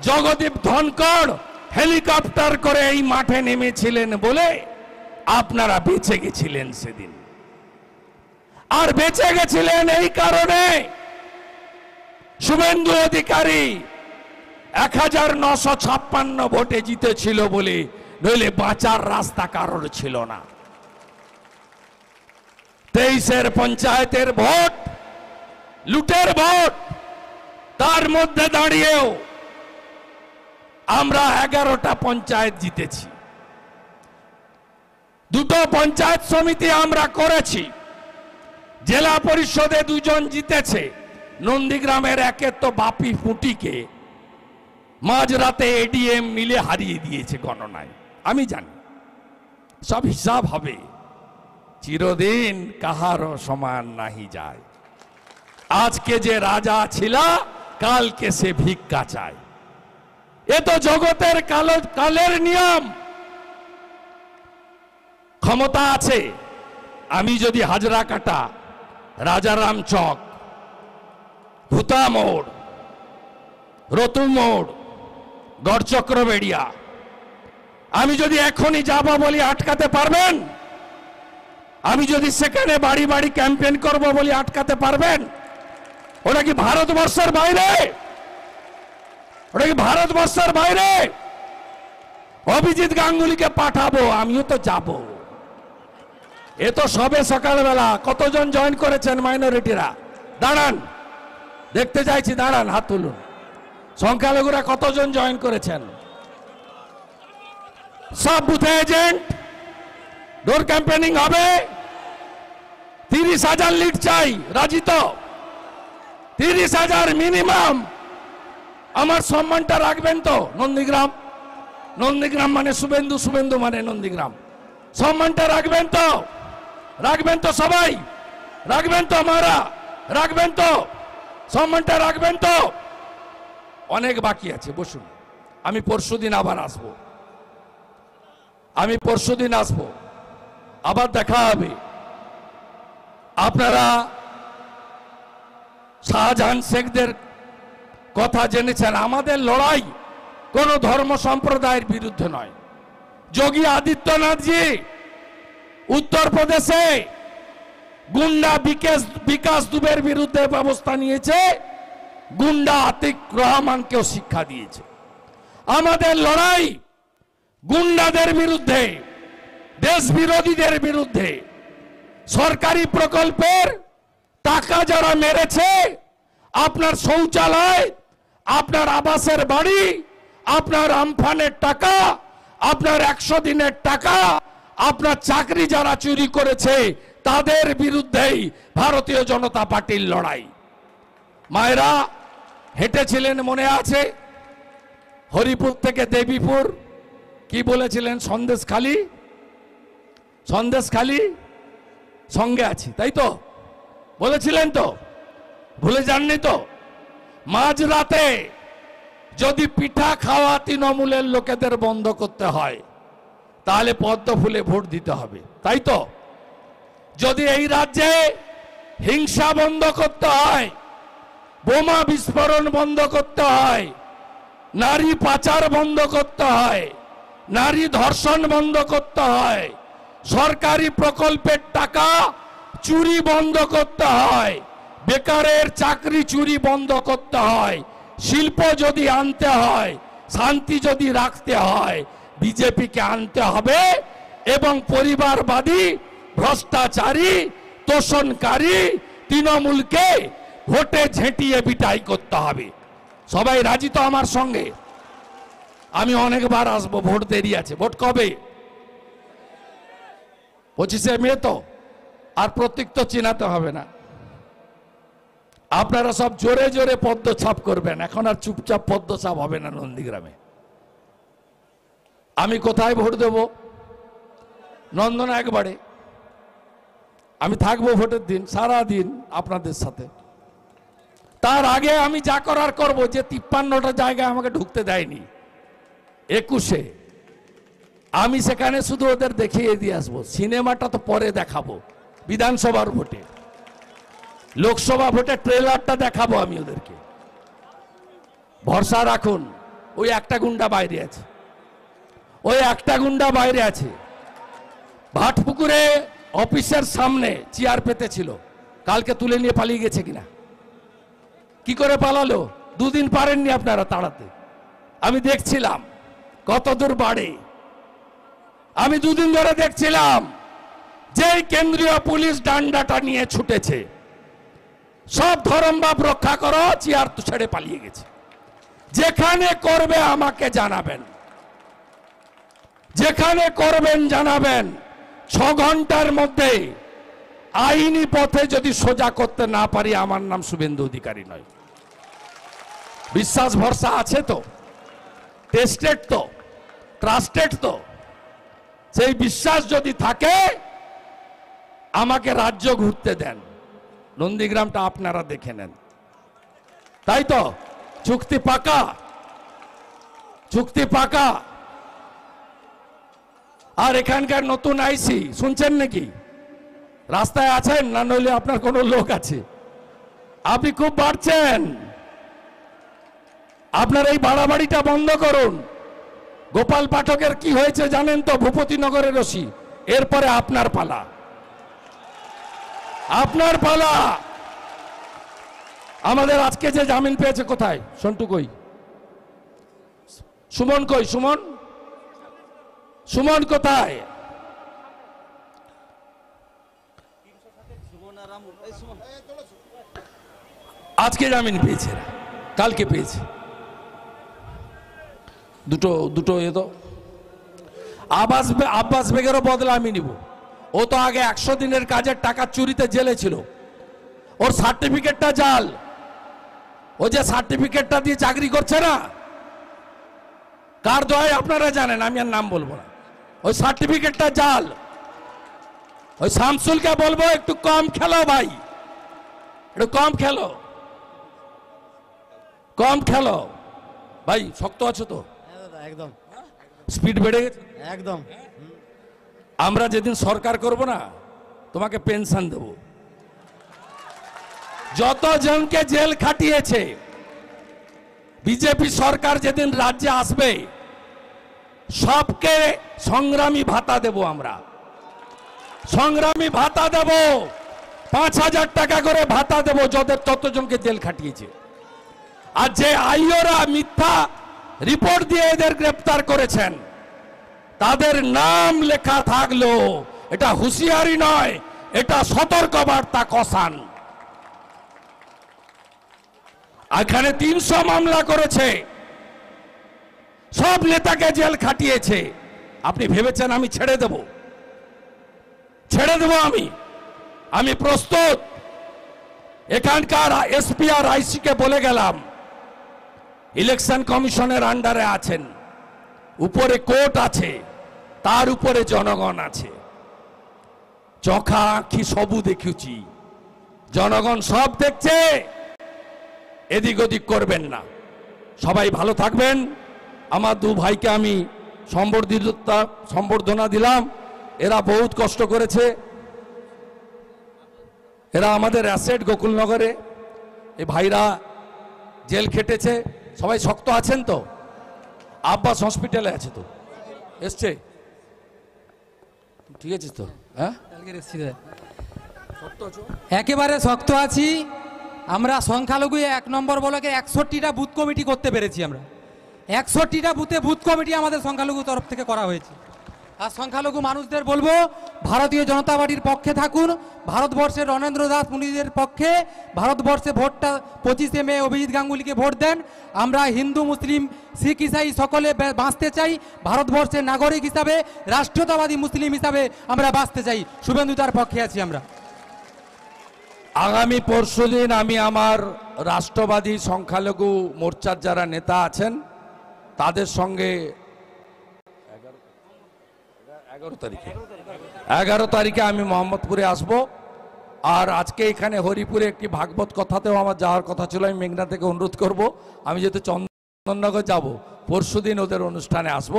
Jagdeep Dhankhar helicopter করে এই মাঠে নেমেছিলেন বলে আপনারা বেঁচে গেছিলেন সেদিন। আর বেঁচে গেছিলেন এই কারণে শুভেন্দু অধিকারী 1956 ভোটে জিতেছিল বলে, নইলে বাঁচার রাস্তা কারোর ছিল না। 23-এর পঞ্চায়েতের ভোট লুটের ভোট, তার মধ্যে দাঁড়িয়েও আমরা 11টা পঞ্চায়েত জিতেছি। 2টো পঞ্চায়েত সমিতি আমরা করেছি, জেলা পরিষদে 2 জন জিতেছে। নন্দীগ্রামের একের তো বাপি ফুটিকে মাঝরাতে এডিএম মিলে হারিয়ে দিয়েছে গণনায়। আমি জানি সব হিসাব হবে, চিরদিন কাহারও সমান নাহি যায়। আজকে যে রাজা ছিল, কালকে সে ভিক্ষা চায়। এ তো জগতের কালের নিয়ম। ক্ষমতা আছে, আমি যদি হাজরাকাটা, রাজারাম চক, ভূতা মোড়, রতু মোড়, গড়চক্রবেড়িয়া, আমি যদি এখনই যাব বলি আটকাতে পারবেন? আমি যদি সেখানে বাড়ি বাড়ি ক্যাম্পেইন করব বলি আটকাতে পারবেন? ওটা কি ভারতবর্ষের বাইরে? ওটা কি ভারতবর্ষের বাইরে? অভিজিৎ গাঙ্গুলিকে পাঠাবো, আমিও তো যাব। এ তো সবে সকালবেলা। কতজন জয়েন করেছেন মাইনরিটিরা? দাঁড়ান, দেখতে চাইছি, দাঁড়ান, হাত তুলুন। সংখ্যালঘুরা কতজন জয়েন করেছেন? সব বুথে এজেন্ট, ডোর ক্যাম্পেনিং হবে। 30,000 লিড চাই, রাজি তো? 30,000 মিনিমাম। আমার সম্মানটা রাখবেন তো? নন্দীগ্রাম, নন্দীগ্রাম মানে শুভেন্দু, শুভেন্দু মানে নন্দীগ্রাম। সম্মানটা রাখবেন তো? রাখবেন তো সবাই? রাখবেন তো? আমারা রাখবেন তো? সম্মানটা রাখবেন তো? অনেক বাকি আছে, বসুন। আমি পরশুদিন আবার আসবো, আমি পরশুদিন আসবো, আবার দেখা হবে। আপনারা শাহজাহান শেখদের কথা জেনেছেন। আমাদের লড়াই কোন ধর্ম সম্প্রদায়ের বিরুদ্ধে নয়। যোগী আদিত্যনাথজি উত্তরপ্রদেশে গুন্ডা বিকাশ দুবের বিরুদ্ধে ব্যবস্থা নিয়েছে, গুন্ডা আতিক রহমানকেও শিক্ষা দিয়েছে। আমাদের লড়াই গুন্ডাদের বিরুদ্ধে, দেশ বিরোধীদের বিরুদ্ধে। সরকারি প্রকল্পের টাকা যারা মেরেছে, আপনার শৌচালয়, আপনার আবাসের বাড়ি, আপনার আমফানের টাকা, আপনার 100 দিনের টাকা, আপনার চাকরি যারা চুরি করেছে, তাদের বিরুদ্ধেই ভারতীয় জনতা পার্টির লড়াই। মায়েরা হেঁটেছিলেন, মনে আছে? হরিপুর থেকে দেবীপুর, কি বলেছিলেন? সন্দেশখালি, সন্দেশখালি সঙ্গে আছি, তাই তো বলেছিলেন তো? ভুলে যাননি তো? মাঝরাতে যদি পিঠা খাওয়া তৃণমূলের লোকেদের বন্ধ করতে হয়, তাহলে পদ্ম ফুলে ভোট দিতে হবে, তাই তো? যদি এই রাজ্যে হিংসা বন্ধ করতে হয়, বোমা বিস্ফোরণ বন্ধ করতে হয়, নারী পাচার বন্ধ করতে হয়, নারী ধর্ষণ বন্ধ করতে হয়, সরকারি প্রকল্পের টাকা চুরি বন্ধ করতে হয়, বেকারের চাকরি চুরি বন্ধ করতে হয়, শিল্প যদি আনতে হয়, শান্তি যদি রাখতে হয়, বিজেপিকে আনতে হবে এবং পরিবারবাদী, ভ্রষ্টাচারী, তোষণকারী তৃণমূলকে ভোটে ঝেঁটিয়ে বিটাই করতে হবে। সবাই রাজি তো আমার সঙ্গে? আমি অনেকবার আসবো, ভোট দেরি আছে। ভোট কবে? 25শে মে তো। আর প্রতীক তো চিনাতে হবে না। আপনারা সব জোরে জোরে পদ্মছাপ করবেন, এখন আর চুপচাপ পদ্মছাপ হবে না নন্দীগ্রামে। আমি কোথায় ভোট দেব? নন্দনা একবারে। আমি থাকবো ভোটের দিন সারা দিন আপনাদের সাথে। তার আগে আমি যা করার করব। যে 53টা জায়গায় আমাকে ঢুকতে দেয়নি 21শে, আমি সেখানে শুধু ওদের দেখিয়ে দিয়ে আসবো। সিনেমাটা তো পরে দেখাবো, বিধানসভার ভোটে। লোকসভা ভোটে ট্রেলারটা দেখাবো আমি ওদেরকে। ভরসা রাখুন, ওই একটা গুন্ডা বাইরে আছে, ওই একটা গুন্ডা বাইরে আছে। ভাটপুকুরে অফিসের সামনে চেয়ার পেতেছিল, কালকে তুলে নিয়ে পালিয়ে গেছে কিনা? কি করে পালালো? দুদিন পারেননি আপনারা তাড়াতে। আমি দেখছিলাম কত দূর বাড়ে। আমি দুদিন ধরে দেখছিলাম যে কেন্দ্রীয় পুলিশ ডান্ডাটা নিয়ে ছুটেছে, সব ধর্মভাব রক্ষা করো, চেয়ার তো ছেড়ে পালিয়ে গেছে। যেখানে করবে আমাকে জানাবেন, যেখানে করবেন জানাবেন। 6 ঘন্টার মধ্যে আইনি পথে যদি সোজা করতে না পারি, আমার নাম শুভেন্দু অধিকারী নয়। বিশ্বাস ভরসা আছে তো? টেস্টেড তো? ট্রাস্টেড তো? সেই বিশ্বাস যদি থাকে আমাকে রাজ্য ঘুরতে দেন, নন্দীগ্রামটা আপনারা দেখে নেন। তাই তো? চুক্তি পাকা, চুক্তি পাকা। আর এখানকার নতুন আইসি শুনছেন নাকি? রাস্তায় আছেন না? নইলে আপনার কোনো লোক আছে? আপনি খুব বাড়ছেন, আপনার এই বাড়াবাড়িটা বন্ধ করুন। গোপাল পাঠকের কি হয়েছে জানেন তো? ভূপতিনগরের ওসি। এরপরে আপনার পালা, আপনার পালা। আমাদের আজকে যে জামিন পেয়েছে, কোথায় সন্টু কই? সুমন কই? সুমন, সুমন কোথায়? আজকে জামিন পেয়েছে, কালকে পেয়েছে। দুটো দুটো এ তো আব্বাস বেগেরও বদলা আমি নিব। ও তো আগে 100 দিনের কাজের টাকা চুরিতে জেলে ছিল, ওর সার্টিফিকেটটা জাল। ও যে সার্টিফিকেটটা দিয়ে চাকরি করছে না, কার দয় আপনারা জানেন, আমি আর নাম বলবো না। ওই সার্টিফিকেটটা জাল। ওই শামসুলকে বলবো একটু কম খেলো ভাই, একটু কম খেলো, কম খেলো ভাই। শক্ত আছো তো? একদম স্পিড বেড়ে গেছে একদম। আমরা যেদিন সরকার করব না, তোমাকে পেনশন দেব। যতজনকে জেল খাটিয়েছে বিজেপি সরকার যেদিন রাজ্যে আসবে, সবকে সংগ্রামী ভাতা দেব। আমরা সংগ্রামী ভাতা দেব, 5000 টাকা করে ভাতা দেব যাদের ততজনকে জেল খাটিয়েছে। আর যে আইওরা মিথ্যা রিপোর্ট দিয়ে এদের গ্রেফতার করেছেন, তাদের নাম লেখা থাকলো, এটা হুঁশিয়ারি নয়, এটা সতর্কবার্তা কসান। এখানে 300 মামলা করেছে, সব নেতাকে জেল খাটিয়েছে। আপনি ভেবেছেন আমি ছেড়ে দেব? ছেড়ে দেব আমি প্রস্তুত। এখানকার এসপি আর আইসি কে বলে গেলাম, ইলেকশন কমিশনের আন্ডারে আছেন, উপরে কোর্ট আছে, তার উপরে জনগণ আছে। চোখা আঁখি সবু দেখুছি, জনগণ সব দেখছে, এদিক ওদিক করবেন না। সবাই ভালো থাকবেন। আমার 2 ভাইকে আমি সম্বর্ধনা দিলাম। এরা বহুত কষ্ট করেছে, এরা আমাদের অ্যাসেট গোকুলনগরে। এই ভাইরা জেল খেটেছে। সবাই শক্ত আছেন তো? আব্বাস হসপিটালে আছে তো? এসছে? ঠিক আছে তো? হ্যাঁ, একেবারে শক্ত আছি আমরা। সংখ্যালঘু 1 নম্বর ব্লকে 61টা বুথ কমিটি করতে পেরেছি আমরা। 61টা বুথে বুথ কমিটি আমাদের সংখ্যালঘু তরফ থেকে করা হয়েছে। আর সংখ্যালঘু মানুষদের বলবো, ভারতীয় জনতা পার্টির পক্ষে থাকুন, ভারতবর্ষের রণেন্দ্র দাস মুনিদের পক্ষে। ভারতবর্ষে ভোটটা 25শে মে অভিজিৎ গাঙ্গুলিকে ভোট দেন। আমরা হিন্দু, মুসলিম, শিখ, ইসাই সকলে বাঁচতে চাই। ভারতবর্ষের নাগরিক হিসাবে, রাষ্ট্রীয়তাবাদী মুসলিম হিসাবে আমরা বাঁচতে চাই। শুভেন্দু তার পক্ষে আছি আমরা। আগামী পরশুদিন আমি আমার রাষ্ট্রবাদী সংখ্যালঘু মোর্চার যারা নেতা আছেন তাদের সঙ্গে 11 তারিখে আমি মোহাম্মদপুরে আসব। আর আজকে এখানে হরিপুরে একটি ভাগবত কথাতেও আমার যাওয়ার কথা ছিল। আমি মেঘনা থেকে অনুরোধ করব, আমি যেহেতু চন্দননগর যাব, পরশুদিন ওদের অনুষ্ঠানে আসব।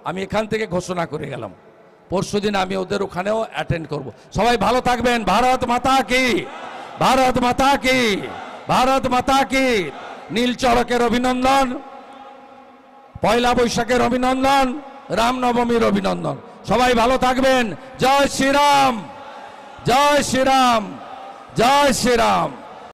আমি এখান থেকে ঘোষণা করে গেলাম, পরশুদিন আমি ওদের ওখানেও অ্যাটেন্ড করব। সবাই ভালো থাকবেন। ভারত মাতা কি, ভারত মাতা কি, ভারত মাতা কি। নীল চড়কের অভিনন্দন। পয়লা বৈশাখের অভিনন্দন, রামনবমীর অভিনন্দন। সবাই ভালো থাকবেন। জয় শ্রীরাম, জয় শ্রীরাম, জয় শ্রীরাম।